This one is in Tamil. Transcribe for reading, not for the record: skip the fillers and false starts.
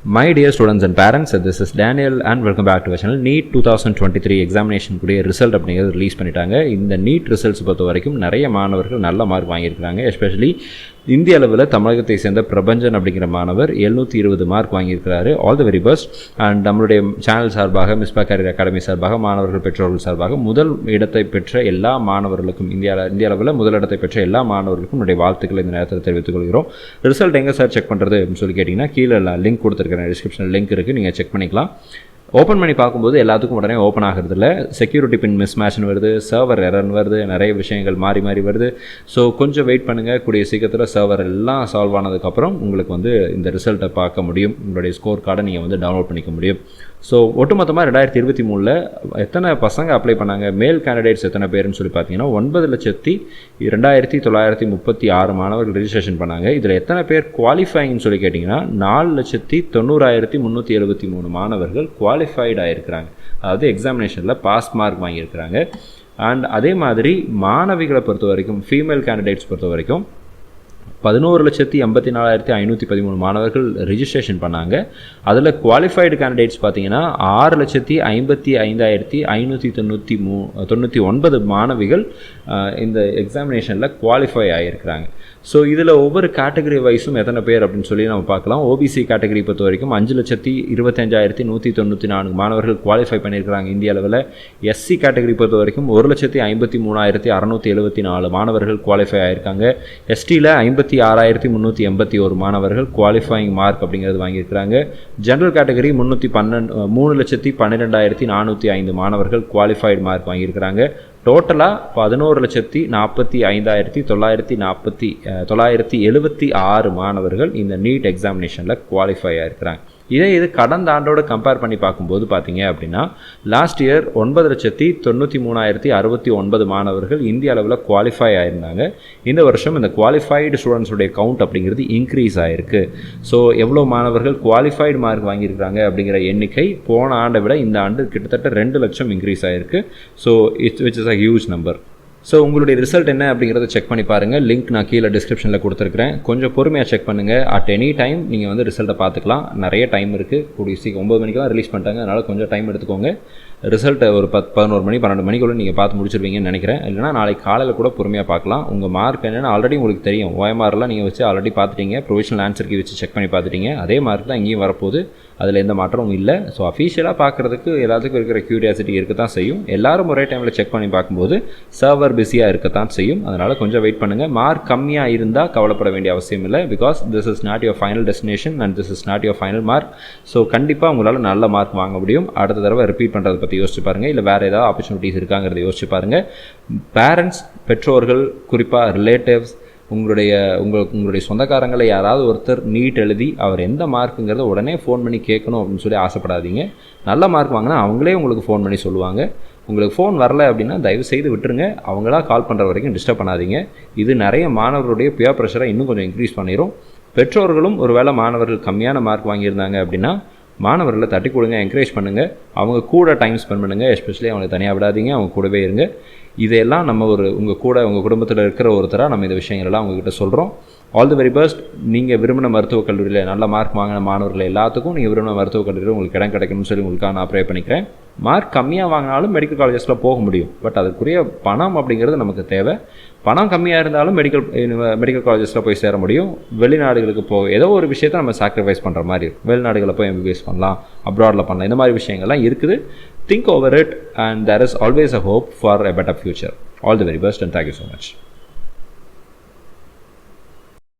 My dear students and parents, this is Daniel and welcome back to our channel. NEET 2023 examination கூடிய ரிசல்ட் அப்படிங்கிறது ரிலீஸ் பண்ணிட்டாங்க. இந்த NEET ரிசல்ட்ஸ் பொறுத்த வரைக்கும் நிறைய மாணவர்கள் நல்ல மார்க் வாங்கியிருக்காங்க. எஸ்பெஷலி இந்திய அளவில் தமிழகத்தை சேர்ந்த பிரபஞ்சன் அப்படிங்கிற மாணவர் 720 மார்க் வாங்கியிருக்கிறாரு. All the very best. And நம்மளுடைய சேனல் சார்பாக மிஸ்பா கரியர் அகாடமி சார்பாக மாணவர்கள் பெற்றோர்கள் சார்பாக முதல் இடத்தை பெற்ற எல்லா மாணவர்களுக்கும் இந்திய அளவில் முதல் இடத்தை பெற்ற எல்லா மாணவர்களுக்கும் என்னுடைய வாழ்த்துக்களை இந்த நேரத்தில் தெரிவித்துக் கொள்கிறோம். ரிசல்ட் எங்கே சார் செக் பண்ணுறது அப்படின்னு சொல்லி கேட்டிங்கன்னா கீழே லிங்க் கொடுத்துருக்கேன், டிஸ்கிரிப்ஷனில் லிங்க் இருக்குது, நீங்கள் செக் பண்ணிக்கலாம். ஓப்பன் பண்ணி பார்க்கும்போது எல்லாத்துக்கும் உடனே ஓப்பன் ஆகிறதில்ல. செக்யூரிட்டி பின் மிஸ் மேட்ச்னு வருது, சர்வர் எரர்னு வருது, நிறைய விஷயங்கள் மாறி வருது. ஸோ கொஞ்சம் வெயிட் பண்ணுங்கள். கூடிய சீக்கிரத்தில் சர்வர் எல்லாம் சால்வ் ஆனதுக்கப்புறம் உங்களுக்கு இந்த ரிசல்ட்டை பார்க்க முடியும். உங்களுடைய ஸ்கோர் கார்டை நீங்கள் டவுன்லோட் பண்ணிக்க முடியும். ஸோ ஒட்டுமொத்தமாக 2023 எத்தனை பசங்க அப்ளை பண்ணாங்க, மேல் கேண்டிடேட்ஸ் எத்தனை பேருன்னு சொல்லி பார்த்தீங்கன்னா 9,02,936 மாணவர்கள் ரெஜிஸ்ட்ரேஷன் பண்ணாங்க. இதில் எத்தனை பேர் குவாலிஃபைங்னு சொல்லி கேட்டிங்கன்னா 4,90,373 மாணவர்கள் குவாலிஃபைடு ஆகிருக்கிறாங்க. அதாவது எக்ஸாமினேஷனில் பாஸ் மார்க் வாங்கியிருக்கிறாங்க. அண்ட் அதே மாதிரி மாணவிகளை பொறுத்த வரைக்கும், ஃபீமேல் கேண்டிடேட்ஸ் பொறுத்த வரைக்கும் 11,84,513 மாணவர்கள் ரெஜிஸ்ட்ரேஷன் பண்ணாங்க. அதில் குவாலிஃபைடு கேண்டிடேட்ஸ் பார்த்தீங்கன்னா 6,55,599 மாணவிகள் இந்த எக்ஸாமினேஷனில் குவாலிஃபை ஆகியிருக்கிறாங்க. ஸோ இதில் ஒவ்வொரு கேட்டகரி வைஸும் எத்தனை பேர் அப்படின்னு சொல்லி நம்ம பார்க்கலாம். ஓபிசி கேட்டகரி பொறுத்த வரைக்கும் 5,25,194 மாணவர்கள் குவாலிஃபை பண்ணியிருக்கிறாங்க இந்திய அளவில். எஸ்சி கேட்டகரி பொறுத்த வரைக்கும் 1,53,674 மாணவர்கள் குவாலிஃபை ஆகியிருக்காங்க. எஸ்டியில் 56,381 மாணவர்கள் குவாலிஃபைங் மார்க் அப்படிங்கிறது வாங்கியிருக்கிறாங்க. ஜென்ரல் கேட்டகரி 3,12,405 மாணவர்கள் குவாலிஃபைடு மார்க் வாங்கியிருக்கிறாங்க. டோட்டலாக 11,45,976 மாணவர்கள் இந்த நீட் எக்ஸாமினேஷனில் குவாலிஃபை ஆகிருக்கிறாங்க. இது கடந்த ஆண்டோட கம்பேர் பண்ணி பார்க்கும்போது பார்த்தீங்க அப்படின்னா லாஸ்ட் இயர் 9,93,069 மாணவர்கள் இந்திய அளவில் குவாலிஃபை ஆகிருந்தாங்க. இந்த வருஷம் இந்த குவாலிஃபைடு ஸ்டூடெண்ட்ஸுடைய கவுண்ட் அப்படிங்கிறது இன்க்ரீஸ் ஆகிருக்கு. ஸோ எவ்வளோ மாணவர்கள் குவாலிஃபைடு மார்க் வாங்கியிருக்காங்க அப்படிங்கிற எண்ணிக்கை போன ஆண்டை விட இந்த ஆண்டு கிட்டத்தட்ட 2 லட்சம் இன்க்ரீஸ் ஆகிருக்கு. So which is a huge number. So உங்களுடைய ரிசல்ட் என்ன அப்படிங்கிறத செக் பண்ணி பாருங்கள். லிங்க் நான் கீழே டிஸ்கிரிப்ஷனில் கொடுத்துருக்கிறேன். கொஞ்சம் பொறுமையாக செக் பண்ணுங்கள். அட் எனி டைம் நீங்கள் ரிசல்ட்டை பார்த்துக்கலாம். நிறைய டைம் இருக்குது. கூடிய சீக்கிரம் 9 மணிக்கு தான் ரிலீஸ் பண்ணிட்டாங்க. அதனால் கொஞ்சம் டைம் எடுத்துக்கோங்க. ரிசல்ட்டை ஒரு 11 மணி 12 மணிக்குள்ளே நீங்கள் பார்த்து முடிச்சிருவீங்கன்னு நினைக்கிறேன். இல்லைனா நாளைக்கு காலையில் கூட பொறுமையாக பார்க்கலாம். உங்கள் மார்க் என்னென்னு ஆல்ரெடி உங்களுக்கு தெரியும். OMRலாம் நீங்கள் வச்சு ஆல்ரெடி பார்த்துட்டீங்க. ப்ரொவிஷனல் ஆன்சருக்கு வச்சு செக் பண்ணி பார்த்துட்டீங்க. அதே மார்க் தான் இங்கேயும் வரப்போகுது. அதில் எந்த மாற்றமும் இல்லை. ஸோ அஃபீஷியலாக பார்க்குறதுக்கு எல்லாத்துக்கும் இருக்கிற க்யூரியாசிட்டி இருக்க தான் செய்யும். எல்லாரும் ஒரே டைமில் செக் பண்ணி பார்க்கும்போது சர்வர் பிஸியாக இருக்கத்தான் செய்யும். அதனால் கொஞ்சம் வெயிட் பண்ணுங்கள். மார்க் கம்மியாக இருந்தால் கவலைப்பட வேண்டிய அவசியம் இல்லை. Because this is not your final destination and this is not your final mark. So கண்டிப்பாக உங்களால் நல்ல மார்க் வாங்க முடியும். அடுத்த தடவை ரிப்பீட் பண்ணுறதை பற்றி யோசிச்சு பாருங்கள். இல்லை வேறு ஏதாவது ஆப்பர்ச்சுனிட்டிஸ் இருக்காங்கிறத யோசிச்சு பாருங்கள். பேரண்ட்ஸ், பெற்றோர்கள், குறிப்பாக ரிலேட்டிவ்ஸ், உங்களுடைய சொந்தக்காரங்களை யாராவது ஒருத்தர் நீட் எழுதி அவர் எந்த மார்க்குங்கிறத உடனே ஃபோன் பண்ணி கேட்கணும் அப்படின்னு சொல்லி ஆசைப்படாதீங்க. நல்ல மார்க் வாங்கினா அவங்களே உங்களுக்கு ஃபோன் பண்ணி சொல்லுவாங்க. உங்களுக்கு ஃபோன் வரல அப்படின்னா தயவு செய்து விட்டுருங்க. அவங்களா கால் பண்ணுற வரைக்கும் டிஸ்டர்ப் பண்ணாதீங்க. இது நிறைய மாணவர்களுடைய பியர் ப்ரெஷரை இன்னும் கொஞ்சம் இன்க்ரீஸ் பண்ணிடும். பெற்றோர்களும் ஒருவேளை மாணவர்கள் கம்மியான மார்க் வாங்கியிருந்தாங்க அப்படின்னா மாணவர்களை தட்டி கொடுங்க, என்கரேஜ் பண்ணுங்கள். அவங்க கூட டைம் ஸ்பெண்ட் பண்ணுங்கள். எஸ்பெஷலி அவங்களை தனியாக விடாதீங்க, அவங்க கூடவே இருங்க. இதையெல்லாம் நம்ம உங்கள் குடும்பத்தில் இருக்கிற ஒருத்தராக நம்ம இந்த விஷயங்கள்லாம் உங்ககிட்ட சொல்கிறோம். All the very best. நீங்கள் விரும்பின மருத்துவக் கல்லூரியில் நல்ல மார்க் வாங்கின மாணவர்கள் எல்லாத்துக்கும் நீங்கள் விரும்பின மருத்துவக் கல்லூரியில் உங்களுக்கு இடம் கிடைக்கணும்னு சொல்லி உங்களுக்காக நான் ப்ரே பண்ணிக்கிறேன். மார்க் கம்மியாக வாங்கினாலும் மெடிக்கல் காலேஜஸில் போக முடியும். பட் அதுக்குரிய பணம் அப்படிங்கிறது நமக்கு தேவை. பணம் கம்மியாக இருந்தாலும் மெடிக்கல் காலேஜஸில் போய் சேர முடியும். வெளிநாடுகளுக்கு ஏதோ ஒரு விஷயத்தை நம்ம சாக்ரிஃபைஸ் பண்ணுற மாதிரி இருக்கும். வெளிநாடுகளில் போய் MBBS பண்ணலாம், அப்ராடில் பண்ணலாம். இந்த மாதிரி விஷயங்கள்லாம் இருக்குது. Think over it and there is always a hope for a better future. All the very best and thank you so much.